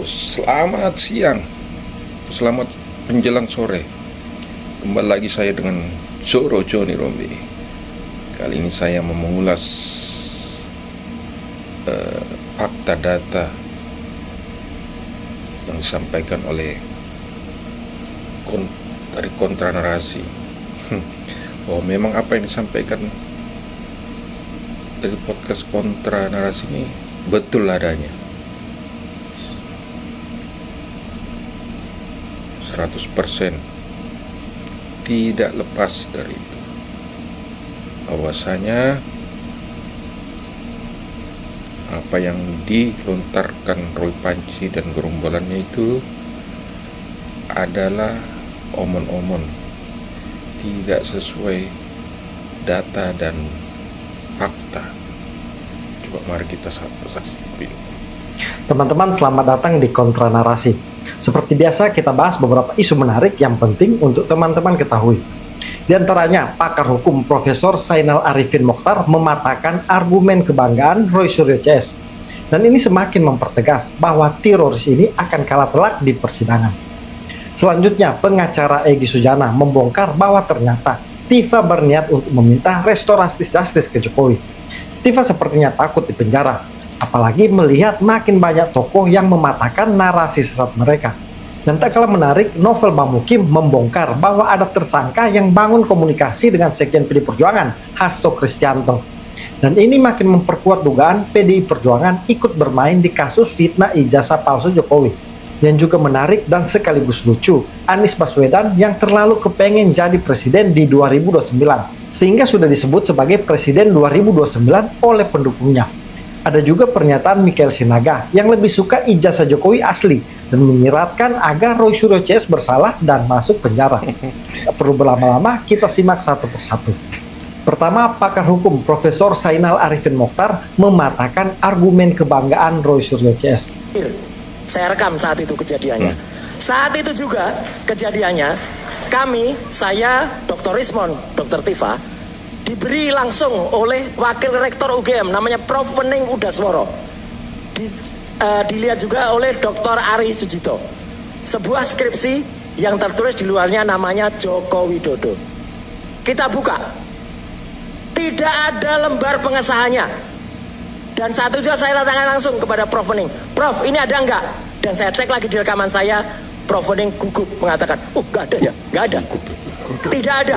selamat siang, selamat menjelang sore. Kembali lagi saya dengan Zoro Joni Rombe. Kali ini saya mau mengulas fakta data yang disampaikan oleh dari kontra narasi. Oh, memang apa yang disampaikan dari podcast kontra narasi ini betul adanya. 100% tidak lepas dari itu. Bahwasanya apa yang dilontarkan Roy Panci dan gerombolannya itu adalah omon-omon, tidak sesuai data dan fakta. Coba mari kita saksikan. Teman-teman, selamat datang di Kontra Narasi. Seperti biasa, kita bahas beberapa isu menarik yang penting untuk teman-teman ketahui. Di antaranya, pakar hukum Profesor Zainal Arifin Mokhtar mematahkan argumen kebanggaan Roy Suryo CS. Dan ini semakin mempertegas bahwa teroris ini akan kalah telak di persidangan. Selanjutnya, pengacara Egy Sujana membongkar bahwa ternyata Tifa berniat untuk meminta restorasi justice ke Jokowi. Tifa sepertinya takut dipenjara, apalagi melihat makin banyak tokoh yang mematahkan narasi sesat mereka. Dan tak kalah menarik, Novel Bamukim membongkar bahwa ada tersangka yang bangun komunikasi dengan Sekjen PDI Perjuangan, Hasto Kristianto. Dan ini makin memperkuat dugaan PDI Perjuangan ikut bermain di kasus fitnah ijazah palsu Jokowi. Yang juga menarik dan sekaligus lucu, Anies Baswedan yang terlalu kepengen jadi presiden di 2029, sehingga sudah disebut sebagai presiden 2029 oleh pendukungnya. Ada juga pernyataan Michael Sinaga yang lebih suka ijazah Jokowi asli dan menyiratkan agar Roy Suryo CS bersalah dan masuk penjara. Tak perlu berlama-lama, kita simak satu persatu. Pertama, pakar hukum Profesor Zainal Arifin Mokhtar mematahkan argumen kebanggaan Roy Suryo CS. Saya rekam saat itu kejadiannya. Saat itu juga kejadiannya, saya, Dr. Rismon, Dr. Tifa, diberi langsung oleh Wakil Rektor UGM, namanya Prof. Wening Udasworo. Dilihat juga oleh Dr. Ari Sujito. Sebuah skripsi yang tertulis di luarnya namanya Joko Widodo. Kita buka. Tidak ada lembar pengesahannya. Dan saat itu juga saya tangan langsung kepada Prof. Wening. Prof, ini ada enggak? Dan saya cek lagi di rekaman saya, Prof. Wening gugup mengatakan, oh enggak ada ya, enggak ada. Tidak ada.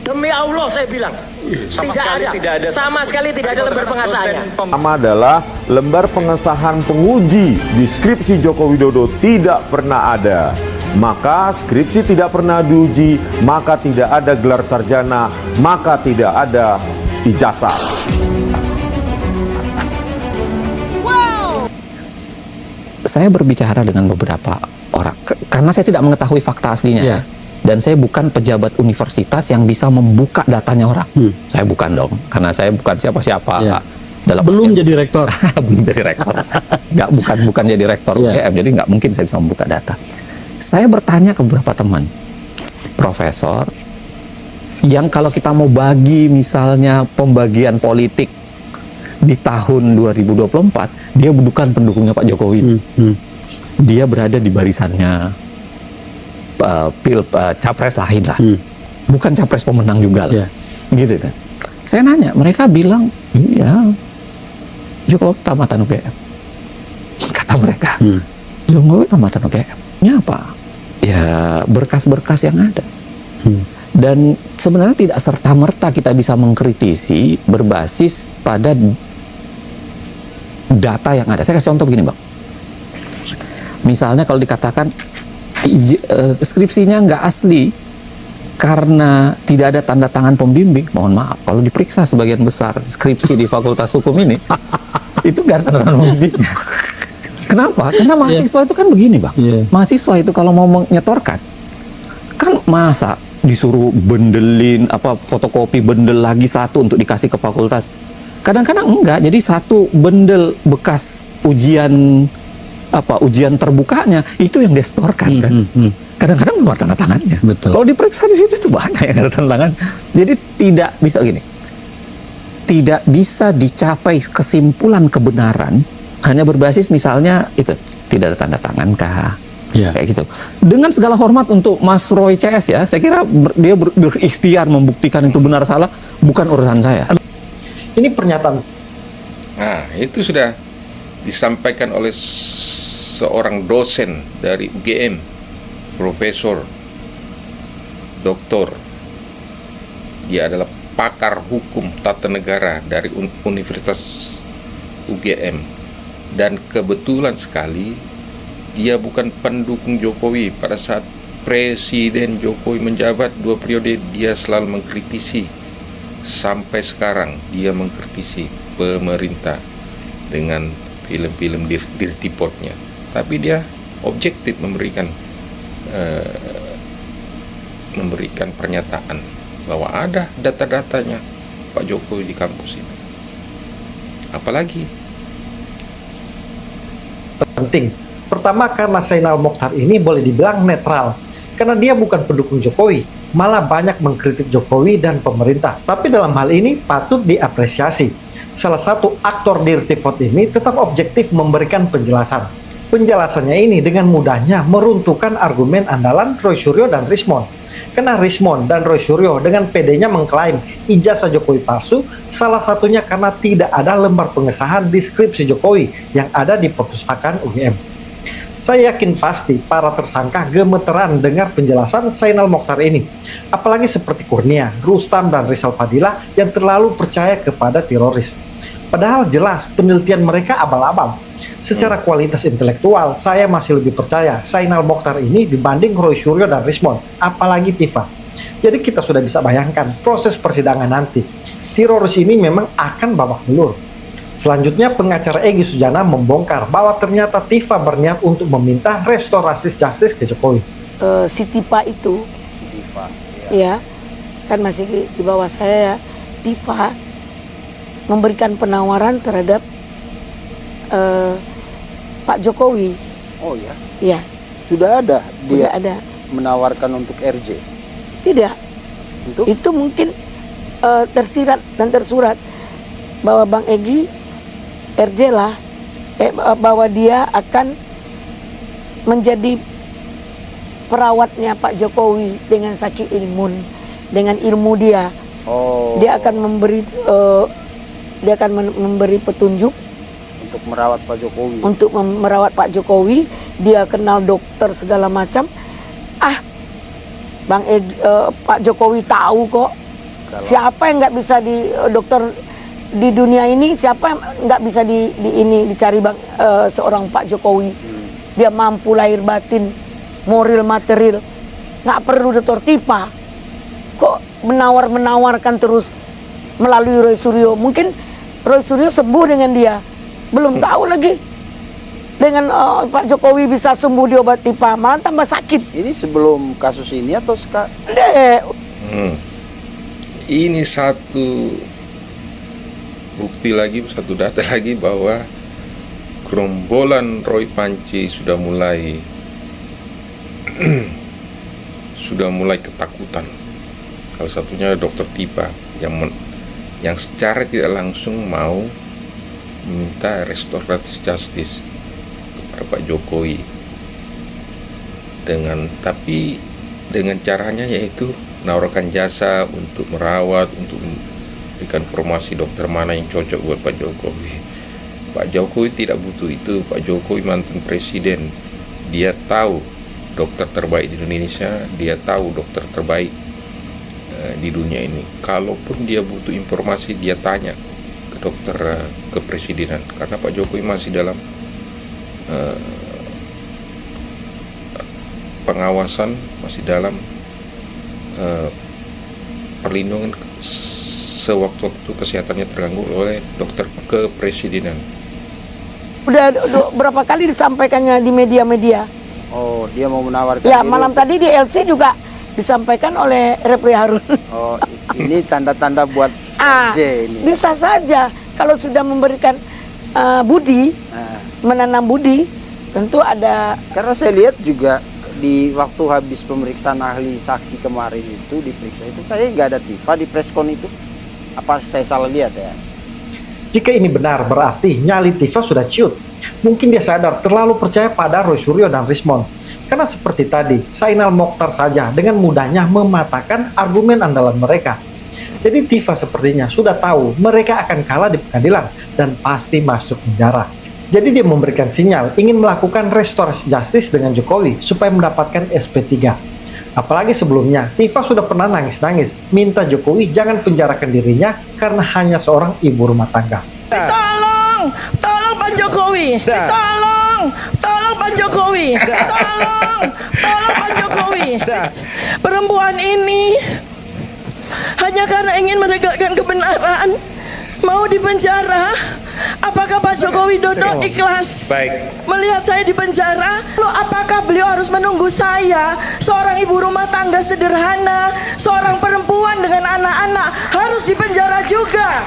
Demi Allah saya bilang, tidak ada. Sama sekali tidak ada lembar pengesahannya. Pertama adalah lembar pengesahan penguji di skripsi Joko Widodo tidak pernah ada. Maka skripsi tidak pernah diuji, maka tidak ada gelar sarjana, maka tidak ada ijazah. Saya berbicara dengan beberapa orang karena saya tidak mengetahui fakta aslinya. Yeah. Dan saya bukan pejabat universitas yang bisa membuka datanya orang. Saya bukan dong, karena saya bukan siapa-siapa. Yeah. Belum jadi rektor. Belum jadi rektor. bukan jadi rektor UGM, jadi nggak mungkin saya bisa membuka data. Saya bertanya ke beberapa teman, profesor, yang kalau kita mau bagi misalnya pembagian politik di tahun 2024, dia bukan pendukungnya Pak Jokowi. Dia berada di barisannya capres lain lah, bukan capres pemenang juga lah, gitu kan. Saya nanya, mereka bilang, iya, Jokowi tamatan UGM, kata mereka. Jokowi tamatan UGM, ini apa? Ya berkas-berkas yang ada. Dan sebenarnya tidak serta-merta kita bisa mengkritisi berbasis pada data yang ada. Saya kasih contoh begini, Bang. Misalnya kalau dikatakan skripsinya nggak asli karena tidak ada tanda tangan pembimbing, mohon maaf, kalau diperiksa sebagian besar skripsi di Fakultas Hukum ini itu nggak ada tanda tangan pembimbingnya. Kenapa? Karena mahasiswa itu kan begini, Bang. Mahasiswa itu kalau mau menyetorkan kan masa disuruh bendelin fotokopi bendel lagi satu untuk dikasih ke fakultas. Kadang-kadang enggak, jadi satu bendel bekas ujian terbukanya itu yang disetorkan kan. Kadang-kadang luar tanda tangannya. Kalau diperiksa di situ tuh banyak yang ada tanda tangan. Jadi tidak bisa gini. Tidak bisa dicapai kesimpulan kebenaran hanya berbasis misalnya itu tidak ada tanda tangan kah? Ya. Kayak gitu. Dengan segala hormat untuk Mas Roy CS ya, saya kira dia berikhtiar membuktikan itu benar salah, bukan urusan saya. Ini pernyataan Nah, itu sudah disampaikan oleh seorang dosen dari UGM, Profesor Doktor. Dia adalah pakar hukum tata negara dari Universitas UGM. Dan kebetulan sekali dia bukan pendukung Jokowi. Pada saat Presiden Jokowi menjabat 2 periode, dia selalu mengkritisi. Sampai sekarang dia mengkritisi pemerintah dengan film-film dirty pot-nya. Tapi dia objektif memberikan pernyataan bahwa ada data-datanya Pak Jokowi di kampus itu. Apalagi penting. Pertama, karena Zainal Mokhtar ini boleh dibilang netral, karena dia bukan pendukung Jokowi, malah banyak mengkritik Jokowi dan pemerintah. Tapi dalam hal ini patut diapresiasi. Salah satu aktor Dirty Vote ini tetap objektif memberikan penjelasan. Penjelasannya ini dengan mudahnya meruntuhkan argumen andalan Roy Suryo dan Rismond. Karena Rismond dan Roy Suryo dengan PD-nya mengklaim ijazah Jokowi palsu, salah satunya karena tidak ada lembar pengesahan di skripsi Jokowi yang ada di perpustakaan UGM. Saya yakin pasti para tersangka gemeteran dengar penjelasan Zainal Mokhtar ini. Apalagi seperti Kurnia, Rustam, dan Rizal Fadilah yang terlalu percaya kepada teroris. Padahal jelas penelitian mereka abal-abal. Secara kualitas intelektual, saya masih lebih percaya Zainal Mokhtar ini dibanding Roy Suryo dan Rismond, apalagi Tifa. Jadi kita sudah bisa bayangkan proses persidangan nanti. Teroris ini memang akan babak belur. Selanjutnya, pengacara Egy Sujana membongkar bahwa ternyata Tifa berniat untuk meminta restorasi justice ke Jokowi. Si Tifa itu, ya, kan masih di bawah saya ya. Tifa memberikan penawaran terhadap Pak Jokowi. Oh ya, Ya, sudah ada dia udah ada. menawarkan untuk RJ. Tidak, Untuk itu mungkin tersirat dan tersurat bahwa Bang Egy RJ lah, bahwa dia akan menjadi perawatnya Pak Jokowi dengan Saki Ilmun, dengan ilmu dia. oh, Dia akan memberi petunjuk untuk merawat Pak Jokowi. untuk merawat Pak Jokowi. Dia kenal dokter segala macam. Bang Egy, Pak Jokowi tahu kok. Siapa yang nggak bisa dokter di dunia ini, siapa yang nggak bisa dicari seorang Pak Jokowi. Dia mampu lahir batin, moral material, nggak perlu dokter Tifa. Kok menawarkan terus melalui Roy Suryo? Mungkin Roy Suryo sembuh dengan dia, belum tahu lagi dengan Pak Jokowi bisa sembuh di obat Tifa, malah tambah sakit. Ini sebelum kasus ini atau ini satu bukti lagi, satu data lagi bahwa gerombolan Roy Panci sudah mulai ketakutan. Salah satunya Dr. Tifa yang secara tidak langsung mau meminta restoratif justice kepada Pak Jokowi, tapi dengan caranya yaitu menawarkan jasa untuk merawat, untuk memberikan informasi dokter mana yang cocok buat Pak Jokowi. Pak Jokowi tidak butuh itu. Pak Jokowi mantan presiden, dia tahu dokter terbaik di Indonesia, dia tahu dokter terbaik di dunia ini. Kalaupun dia butuh informasi, dia tanya ke dokter kepresidenan, karena Pak Jokowi masih dalam pengawasan, masih dalam perlindungan sewaktu-waktu kesehatannya terganggu oleh dokter kepresidenan. Udah berapa kali disampaikannya di media-media. Oh, dia mau menawarkan Ya, diri malam tadi di LC juga disampaikan oleh Repri Harun. Oh, ini tanda-tanda buat RJ ini. Bisa saja kalau sudah memberikan budi, Nah, menanam budi, tentu ada. karena saya lihat juga di waktu habis pemeriksaan ahli saksi kemarin itu diperiksa itu kayaknya nggak ada Tifa di preskon itu. Apa saya salah lihat ya? Jika ini benar, berarti nyali Tifa sudah ciut. Mungkin dia sadar terlalu percaya pada Roy Suryo dan Rismond. Karena seperti tadi, Zainal Mokhtar saja dengan mudahnya mematahkan argumen andalan mereka. Jadi Tifa sepertinya sudah tahu mereka akan kalah di pengadilan dan pasti masuk penjara. Jadi dia memberikan sinyal ingin melakukan restorasi justice dengan Jokowi supaya mendapatkan SP3. Apalagi sebelumnya, Tifa sudah pernah nangis-nangis minta Jokowi jangan penjarakan dirinya karena hanya seorang ibu rumah tangga. Tolong Pak Jokowi, tolong Pak Jokowi, tolong Pak Jokowi. Perempuan ini hanya karena ingin menegakkan kebenaran mau dipenjara. Apakah Pak Joko Widodo ikhlas melihat saya di penjara? Loh, apakah beliau harus menunggu saya, seorang ibu rumah tangga sederhana, seorang perempuan dengan anak-anak, harus dipenjara juga?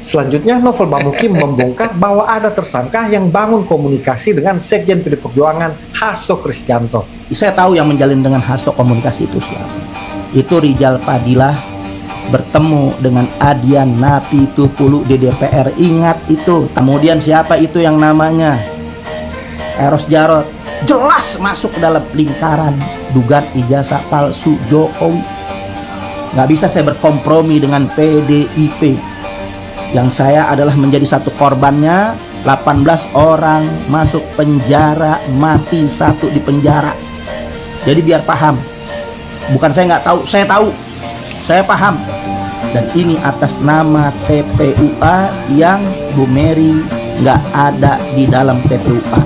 Selanjutnya, novel Bamukim membongkar bahwa ada tersangka yang bangun komunikasi dengan Sekjen PD Perjuangan Hasto Kristianto. Saya tahu yang menjalin dengan Hasto komunikasi itu selama. Itu Rijal Fadilah bertemu dengan Adian Napitupulu di DPR, ingat itu. Kemudian siapa itu yang namanya Eros Jarot, jelas masuk dalam lingkaran dugaan ijazah palsu Jokowi. Nggak bisa saya berkompromi dengan PDIP. Yang saya adalah menjadi satu korbannya. 18 orang masuk penjara, mati 1 di penjara. Jadi biar paham, bukan saya nggak tahu, saya tahu, saya paham. Dan ini atas nama TPUA yang Bu Mary nggak ada di dalam TPUA.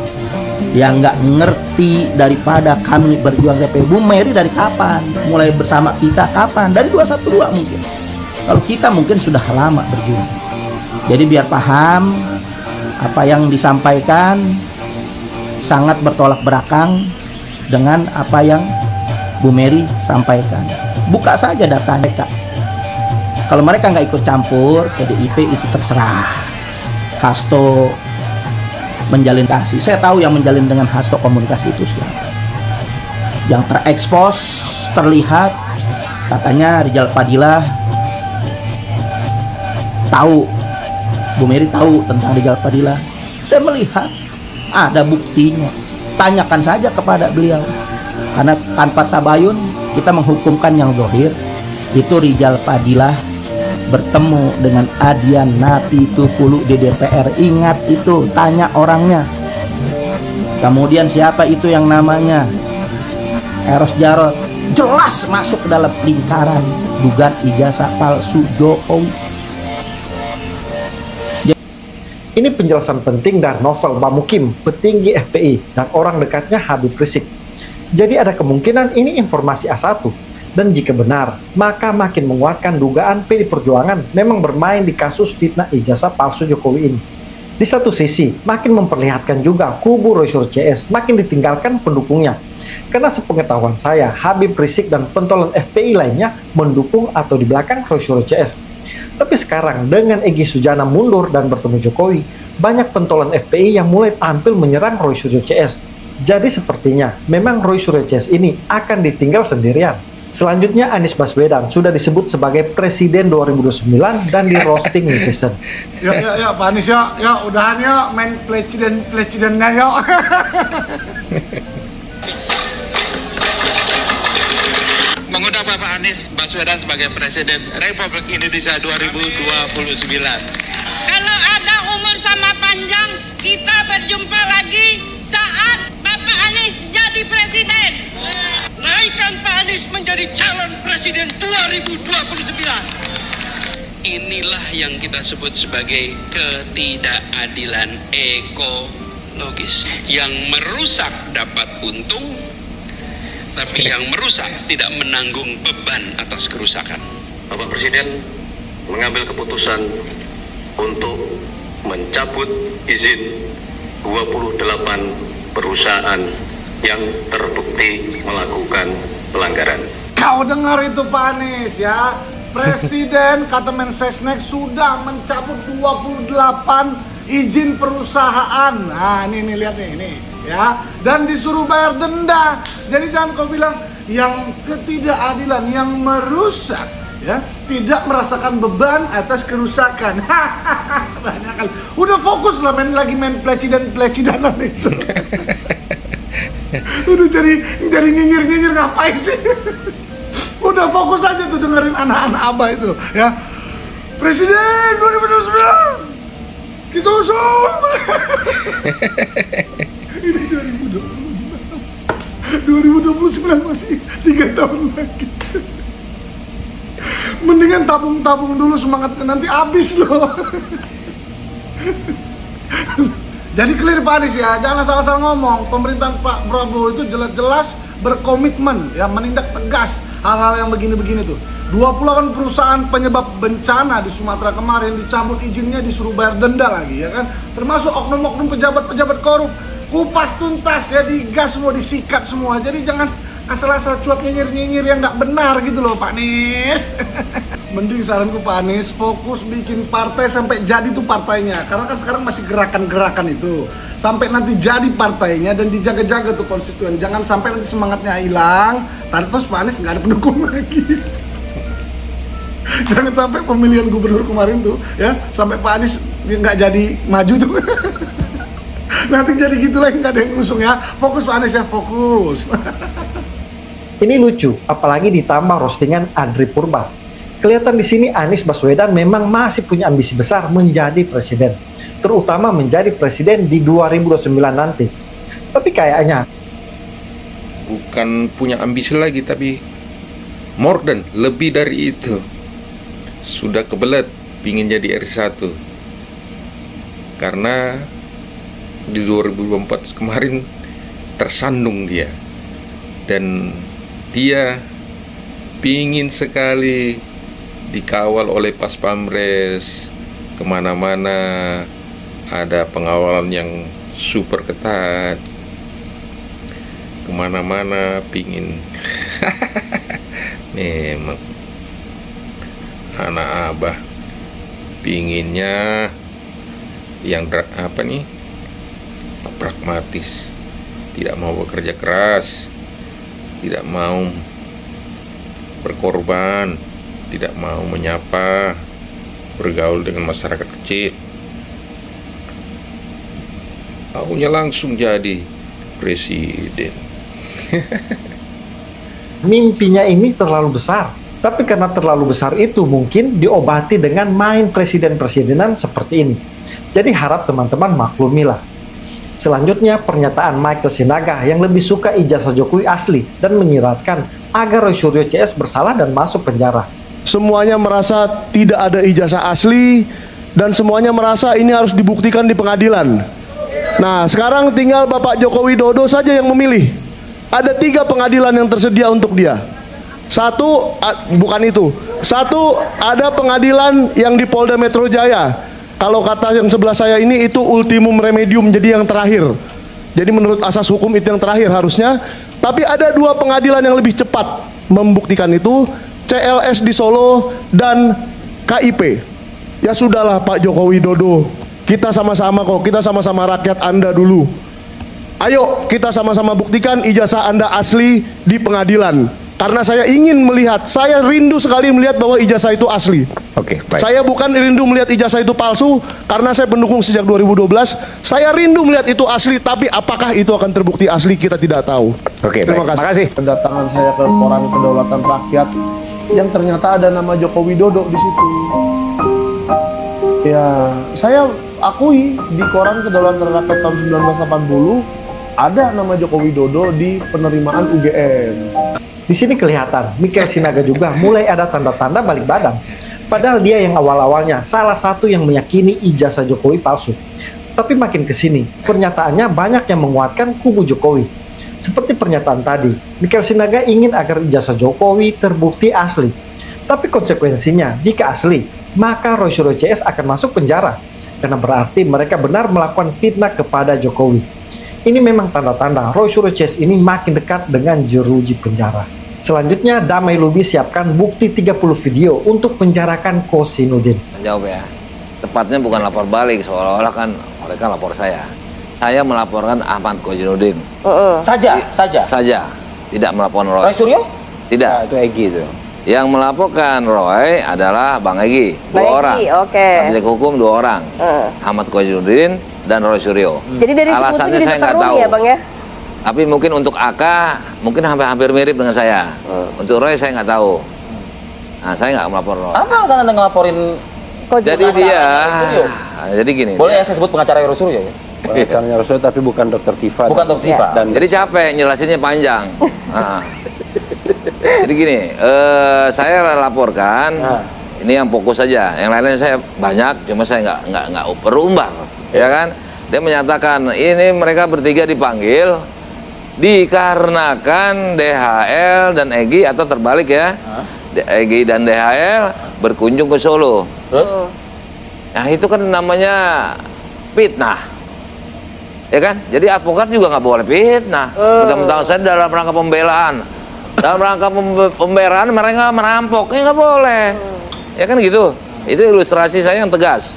Yang nggak ngerti daripada kami berjuang TPU. Bu Mary dari kapan? Mulai bersama kita kapan? Dari 212 mungkin. Kalau kita mungkin sudah lama berjuang. Jadi biar paham, apa yang disampaikan sangat bertolak belakang dengan apa yang Bu Mary sampaikan. Buka saja data mereka. Kalau mereka nggak ikut campur, PDIP itu terserah. Hasto menjalin kasih. Saya tahu yang menjalin dengan Hasto komunikasi itu siapa. Yang terekspos, terlihat, katanya Rijal Fadilah tahu, Bu Mary tahu tentang Rijal Fadilah. Saya melihat ada buktinya. Tanyakan saja kepada beliau. Karena tanpa tabayun kita menghukumkan yang zahir. Itu Rijal Fadilah bertemu dengan Adian Napitupulu di DPR, ingat itu, tanya orangnya. Kemudian siapa itu yang namanya Eros Jarot, jelas masuk dalam lingkaran dugaan ijazah palsu Jokowi. Ini penjelasan penting dari novel Bamukim, petinggi FPI dan orang dekatnya Habib Rizik. Jadi ada kemungkinan ini informasi A1. Dan jika benar, maka makin menguatkan dugaan PD Perjuangan memang bermain di kasus fitnah ijazah palsu Jokowi ini. Di satu sisi, makin memperlihatkan juga kubu Roy Suryo CS makin ditinggalkan pendukungnya. Karena sepengetahuan saya, Habib Rizik dan pentolan FPI lainnya mendukung atau di belakang Roy Suryo CS. Tapi sekarang dengan Egy Sujana mundur dan bertemu Jokowi, banyak pentolan FPI yang mulai tampil menyerang Roy Suryo CS. Jadi sepertinya memang Roy Suryo CS ini akan ditinggal sendirian. Selanjutnya Anies Baswedan sudah disebut sebagai Presiden 2029 dan di roasting netizen. Yuk Pak Anies yuk udahan yuk main presidennya yuk. Mengundang Bapak Anies Baswedan sebagai Presiden Republik Indonesia 2029. Kalau ada umur sama panjang, kita berjumpa lagi saat Bapak Anies jadi Presiden. Naikkan Pak Anies menjadi calon presiden 2029. Inilah yang kita sebut sebagai ketidakadilan ekologis. Yang merusak dapat untung, tapi yang merusak tidak menanggung beban atas kerusakan. Bapak Presiden mengambil keputusan untuk mencabut izin 28 perusahaan yang terbukti melakukan pelanggaran. Kau dengar itu Pak Anies ya, Presiden kata Mensesnek sudah mencabut 28 izin perusahaan. Nah ini lihat nih ini ya, dan disuruh bayar denda. Jadi jangan kau bilang yang ketidakadilan, yang merusak ya, tidak merasakan beban atas kerusakan. Banyak kali. Udah fokus lah lagi main pelecidanan itu. Udah cari nyinyir ngapain sih? Udah fokus aja tuh dengerin anak-anak Abah itu, ya. Presiden 2029 kita usung. Ini 2029 masih 3 tahun lagi. Mendingan tabung dulu semangatnya, nanti habis loh. Jadi clear Pak Anies ya, jangan salah-salah ngomong. Pemerintahan Pak Prabowo itu jelas-jelas berkomitmen ya menindak tegas hal-hal yang begini-begini tuh. 28 perusahaan penyebab bencana di Sumatera kemarin dicabut izinnya, disuruh bayar denda lagi ya kan. Termasuk oknum-oknum pejabat-pejabat korup. Kupas tuntas ya, digas semua, disikat semua. Jadi jangan asal-asal cuap nyinyir-nyinyir yang nggak benar gitu loh Pak Anies. Mending saranku Pak Anies fokus bikin partai sampai jadi tuh partainya. Karena kan sekarang masih gerakan-gerakan itu. Sampai nanti jadi partainya dan dijaga-jaga tuh konstituen. Jangan sampai nanti semangatnya hilang, terus Pak Anies nggak ada pendukung lagi. Jangan sampai pemilihan gubernur kemarin tuh ya, sampai Pak Anies nggak jadi maju tuh. Nanti jadi gitu lagi, nggak ada yang ngusung ya. Fokus Pak Anies ya, fokus. Ini lucu, apalagi ditambah roastingan Adri Purba. Kelihatan di sini Anies Baswedan memang masih punya ambisi besar menjadi presiden, terutama menjadi presiden di 2029 nanti. Tapi kayaknya bukan punya ambisi lagi, tapi more than, lebih dari itu. Sudah kebelet pingin jadi R1. Karena di 2024 kemarin tersandung dia. Dan dia pingin sekali dikawal oleh Pas Pamres, kemana-mana ada pengawalan yang super ketat, kemana-mana pingin. Memang anak Abah pinginnya yang pragmatis, tidak mau bekerja keras, tidak mau berkorban, tidak mau menyapa, bergaul dengan masyarakat kecil. Maunya langsung jadi presiden. mimpinya ini terlalu besar. Tapi karena terlalu besar itu mungkin diobati dengan main presiden-presidenan seperti ini. Jadi harap teman-teman maklumilah. Selanjutnya pernyataan Michael Sinaga yang lebih suka ijazah Jokowi asli dan menyiratkan agar Roy Suryo CS bersalah dan masuk penjara. Semuanya merasa tidak ada ijazah asli dan semuanya merasa ini harus dibuktikan di pengadilan. Nah, sekarang tinggal Bapak Joko Widodo saja yang memilih. Ada 3 pengadilan yang tersedia untuk dia. Satu, ada pengadilan yang di Polda Metro Jaya. Kalau kata yang sebelah saya ini itu ultimum remedium, jadi yang terakhir. Jadi menurut asas hukum itu yang terakhir harusnya. Tapi ada 2 pengadilan yang lebih cepat membuktikan itu, CLS di Solo dan KIP. Ya sudahlah Pak Joko Widodo, kita sama-sama kok, kita sama-sama rakyat Anda dulu. Ayo kita sama-sama buktikan ijazah Anda asli di pengadilan. Karena saya ingin melihat, saya rindu sekali melihat bahwa ijazah itu asli. Oke, baik. Saya bukan rindu melihat ijazah itu palsu, karena saya pendukung sejak 2012. Saya rindu melihat itu asli, tapi apakah itu akan terbukti asli kita tidak tahu. Oke, terima kasih. Kedatangan saya ke Koran Kedaulatan Rakyat yang ternyata ada nama Joko Widodo di situ. Ya, saya akui di Koran Kedaulatan Rakyat tahun 1980 ada nama Joko Widodo di penerimaan UGM. Di sini kelihatan Michael Sinaga juga mulai ada tanda-tanda balik badan. Padahal dia yang awal-awalnya salah satu yang meyakini ijazah Jokowi palsu. Tapi makin kesini, pernyataannya banyak yang menguatkan kubu Jokowi. Seperti pernyataan tadi, Michael Sinaga ingin agar ijazah Jokowi terbukti asli. Tapi konsekuensinya, jika asli, maka Roy Suryo CS akan masuk penjara. Karena berarti mereka benar melakukan fitnah kepada Jokowi. Ini memang tanda-tanda Roy Suryo CS ini makin dekat dengan jeruji penjara. Selanjutnya, Damai Lubis siapkan bukti 30 video untuk penjarakan Kosinudin. Jawab ya, tepatnya bukan lapor balik, seolah-olah kan mereka lapor saya. Saya melaporkan Ahmad Kosinudin. Saja, tidak melaporkan Roy Suryo? Tidak. Itu Egy itu. Yang melaporkan Roy adalah Bang Egy, Bang dua Egy, orang. oke. Penasihat hukum 2 orang, Ahmad Koizudin dan Roy Suryo. Jadi dari sekutu Alasannya jadi saya nggak seterun tahu. ya Bang ya? Tapi mungkin untuk AK mungkin hampir mirip dengan saya. Untuk Roy saya nggak tahu. Nah, saya nggak melapor Roy. Apa alasan Anda ngelaporin? Jadi dia, jadi gini. Boleh ya saya sebut pengacara Roy Suryo ya? Pengacaranya Roy tapi bukan Dokter Tifa. Bukan Dokter Tifa. Dan Jadi capek nyelasinnya panjang. Nah. Jadi gini, saya laporkan. Ini yang fokus saja. Yang lain-lain saya banyak, cuma saya nggak berumbar, ya kan? Dia menyatakan ini mereka bertiga dipanggil dikarenakan DHL dan Egy atau terbalik ya. Egy dan DHL berkunjung ke Solo. Terus? Nah itu kan namanya fitnah, ya kan? Jadi advokat juga nggak boleh fitnah. Mentang-mentang saya dalam rangka pembelaan, dalam rangka pembelaan mereka merampok, ya nggak boleh, ya kan gitu. Itu ilustrasi saya yang tegas.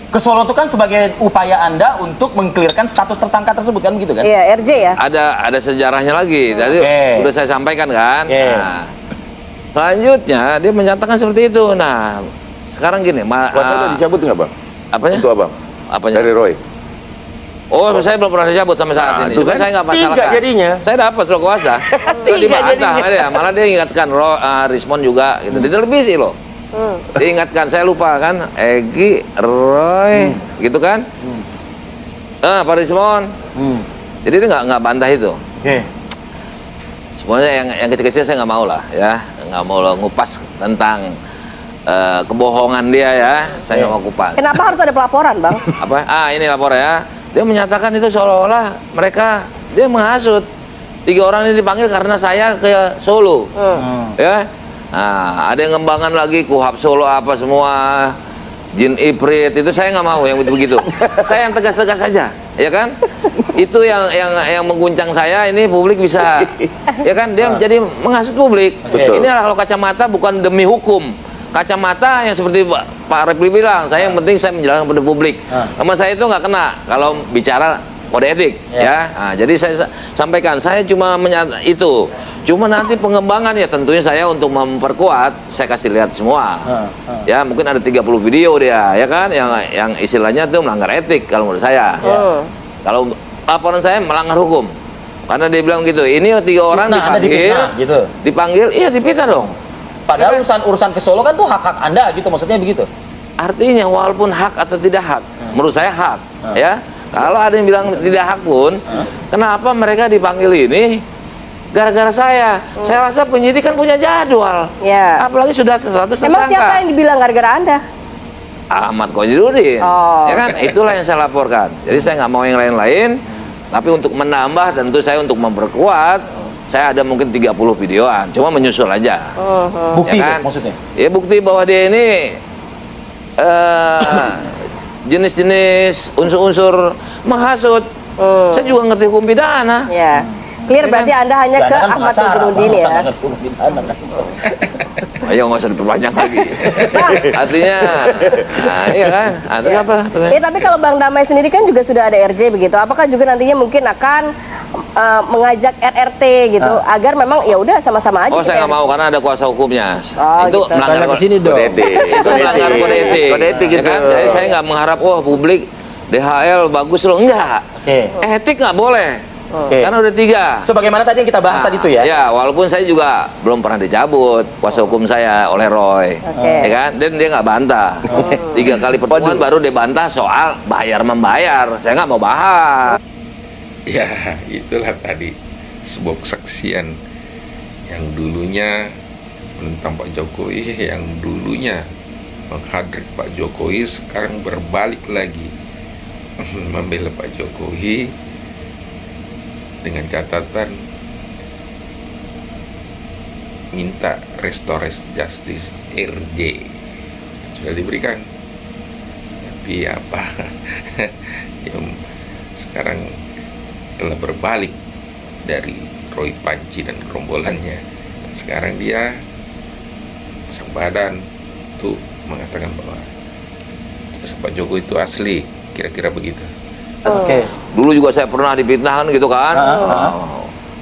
Ke Solo itu kan sebagai upaya Anda untuk mengklirkan status tersangka tersebut kan gitu kan? Iya, RJ ya. Ada sejarahnya lagi. Tadi udah saya sampaikan kan. Nah, selanjutnya dia menyatakan seperti itu. Nah, sekarang gini, Kuasa udah dicabut nggak bang? Apanya? Itu abang. Apanya? Dari Roy. Oh, saya belum pernah dicabut sampai saat ini. itu Cuma kan saya nggak masalah. 3 jadinya. Saya dapat surat kuasa. Itu dibantah dia. Malah dia ingatkan Rismon juga gitu. Di televisi loh. Diingatkan, saya lupa kan, Egy, Roy, gitu kan? Pak Rismon. Jadi dia nggak bantah itu. Semuanya yang kecil-kecil saya nggak mau lah, ya, nggak mau ngupas tentang kebohongan dia ya. Saya nggak mau kupas. Kenapa harus ada pelaporan, Bang? Apa? Ini lapor ya. Dia menyatakan itu seolah-olah dia menghasut 3 orang ini dipanggil karena saya ke Solo, ya. Nah, ada yang ngembangan lagi Kuhab Solo apa semua, Jin Iprit, itu saya nggak mau yang begitu. Saya yang tegas-tegas saja, ya kan? Itu yang mengguncang saya, ini publik bisa, ya kan? Dia menjadi menghasut publik. Betul. Ini kalau kacamata bukan demi hukum. Kacamata yang seperti Pak Repli bilang, saya yang penting saya menjelaskan pada publik. Sama saya itu nggak kena kalau bicara kode etik, ya. Nah, jadi saya sampaikan, saya cuma itu. Cuma nanti pengembangan ya tentunya saya untuk memperkuat, saya kasih lihat semua. Ya, mungkin ada 30 video dia, ya kan? Yang istilahnya itu melanggar etik kalau menurut saya. Kalau laporan saya melanggar hukum. Karena dia bilang gitu, ini 3 orang dipanggil, iya dipitnah dong. Padahal urusan ke Solo kan tuh hak-hak Anda gitu, maksudnya begitu. Artinya walaupun hak atau tidak hak, menurut saya hak, ya. Kalau ada yang bilang tidak hak pun, kenapa mereka dipanggil ini? Gara-gara saya. Saya rasa penyidik kan punya jadwal. Ya. Apalagi sudah status tersangka. Emang siapa yang dibilang gara-gara Anda? Ahmad Koizudin. Ya kan? Itulah yang saya laporkan. Jadi saya nggak mau yang lain-lain. Tapi untuk menambah, tentu saya untuk memperkuat, saya ada mungkin 30 videoan. Cuma menyusul aja. Bukti ya kan? maksudnya? Ya bukti bahwa dia ini jenis-jenis unsur-unsur menghasut. Saya juga ngerti hukum pidana. Ya. Clear berarti Anda hanya ke Ahmad Koizudin ya. Ayo nggak usah diperpanjang lagi. Artinya, iya kan? Artinya apa? Tapi kalau Bang Damai sendiri kan juga sudah ada RJ begitu. Apakah juga nantinya mungkin akan mengajak RRT gitu agar memang ya udah sama-sama aja. Oh, saya nggak mau karena ada kuasa hukumnya. Itu gitu. melanggar kode etik. Itu melanggar kode etik. Kode etik gitu. Kan? Jadi saya nggak mengharap publik DHL bagus loh, enggak. Etik nggak boleh. Karena udah 3. Sebagaimana tadi yang kita bahas tadi itu ya. Ya, walaupun saya juga belum pernah dicabut kuasa hukum saya oleh Roy, ya kan? Dan dia nggak bantah. 3 kali pertemuan baru dia bantah soal bayar membayar. Saya nggak mau bahas. Ya, itulah tadi sebuah kesaksian yang dulunya tentang Pak Jokowi, yang dulunya menghadiri Pak Jokowi, sekarang berbalik lagi membela Pak Jokowi dengan catatan minta restoratif justice RJ sudah diberikan, tapi apa yang sekarang telah berbalik dari Roy Panci dan gerombolannya. Sekarang dia sang badan tuh mengatakan bahwa Pak Jokowi itu asli, kira-kira begitu. Dulu juga saya pernah dipitnah gitu kan.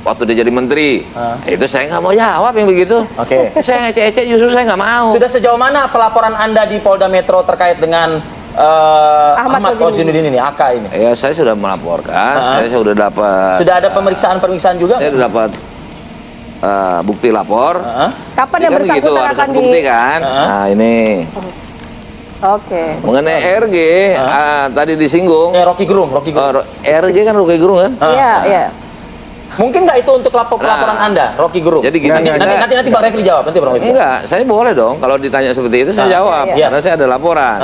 waktu dia jadi menteri. Itu saya nggak mau jawab yang begitu. Oke. Saya ngece-ece, justru saya nggak mau. Sudah sejauh mana pelaporan Anda di Polda Metro terkait dengan Ahmad Kozinuddin ini, AK ini? Ya, saya sudah melaporkan. Saya sudah dapat. Sudah ada pemeriksaan juga? Saya sudah dapat bukti lapor. Kapan Ini yang kan begitu, bersangkutan harus akan ada bukti kan? Nah, ini. Oke. Mengenai RG, tadi disinggung. Rocky Gerung. RG kan Rocky Gerung kan? Iya, iya. Mungkin nggak itu untuk laporan Anda, Rocky Gerung? Jadi gini, nanti Bang Refli jawab, nanti Bang Refli. Enggak, saya boleh dong kalau ditanya seperti itu saya jawab, karena saya ada laporan.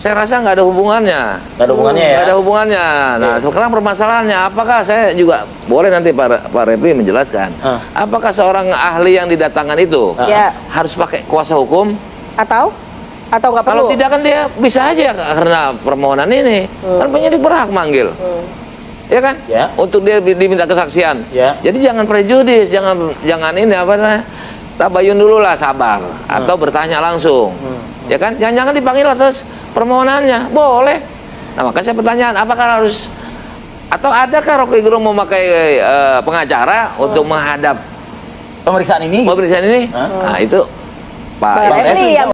Saya rasa nggak ada hubungannya. Nggak ada hubungannya ya? Nggak ada hubungannya. Nah, sekarang permasalahannya, apakah saya juga boleh nanti Pak Refli menjelaskan, apakah seorang ahli yang didatangkan itu harus pakai kuasa hukum? Atau nggak perlu? Kalau tidak kan dia bisa aja karena permohonan ini. Kan penyidik berhak manggil. Ya kan? Untuk dia diminta kesaksian. Jadi jangan prejudis, jangan ini apa namanya? Tabayun dulu lah, sabar atau bertanya langsung. Ya kan? Jangan dipanggil atas permohonannya. Boleh. Nah, makanya saya pertanyaan, apakah harus atau adakah Rocky Gerung memakai pengacara untuk menghadap pemeriksaan ini? Nah, itu Pak Refli yang